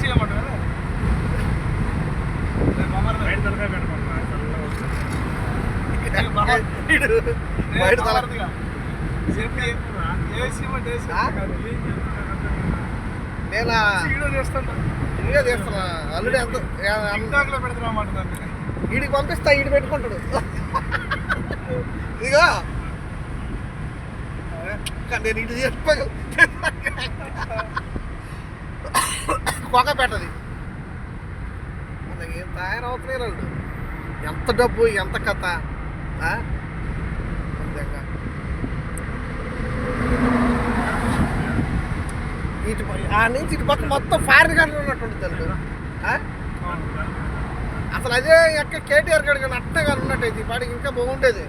AC ఏమంటారు బయట తలదిగా నేను వీడియో చేస్తున్నా అల్లుడు ఎంత పెడతామాట వీడికి పంపిస్తా వీడు పెట్టుకుంటాడు ఇదిగో నేను ఇటు చేసుకోగల కొక పెట్టది ఏం తయారవుతున్నాయి వాళ్ళు ఎంత డబ్బు ఎంత కథ ఇటు ఆ నుంచి ఇటు పక్క మొత్తం ఫారిన్ కంట్రీ ఉన్నట్టు అల్లుడు అసలు అదే ఎక్క కేటీఆర్ గడి కానీ అట్టే కానీ ఉన్నట్టయితే ఈ పాటికి ఇంకా బాగుండేది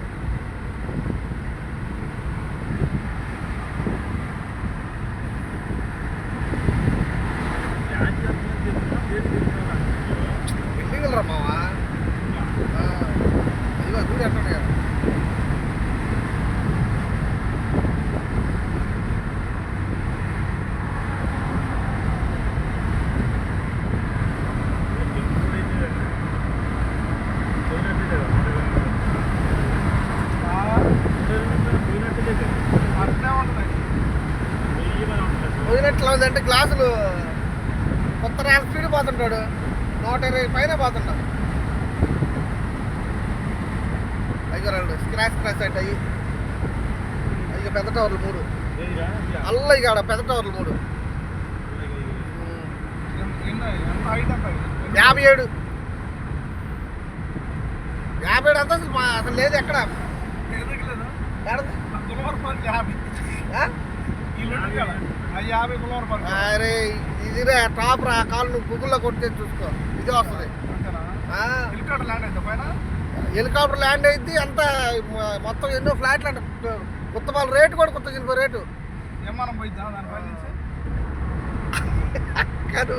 బిల్డింగ్లు రా మావా ఇదిగో చూడు ఎట్లా కదా పోయినట్లు ఉందంటే గ్లాసులు కొత్త ర్యాక్ స్పీడ్ పోతుంటాడు 120 పైన పోతుంటాడు అయ్యారు స్క్రాచ్ అంటే అయ్యి అయ్యో పెద్ద టవర్లు 3 అల్లయ్య కాడ పెద్ద టవర్లు 3 57 అంతా అసలు లేదు ఎక్కడ అరే ఇదిరే టాప్ రా కాలు నువ్వు గూగుల్లో కొట్టే చూసుకో ఇదే వస్తుంది హెలికాప్టర్ ల్యాండ్ అయితే అంత మొత్తం ఎన్నో ఫ్లాట్లు అంట కొత్త వాళ్ళ రేటు కూడా కొత్త చిన్న రేటు విమానం పోయిద్దా దానిపై నుంచి కాదు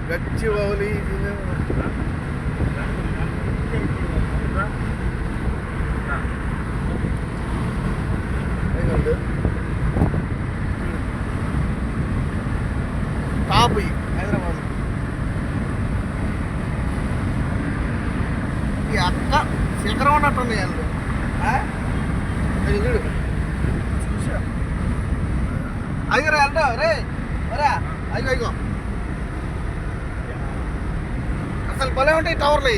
గచ్చిబౌలి టాప్ హైదరాబాద్ ఈ అక్క శిఖరం ఉన్నట్టుంది వాళ్ళు చూడు అయ్యో వెళ్తా రే రా అయ్యో అసలు భలే ఉంటాయి టవర్లు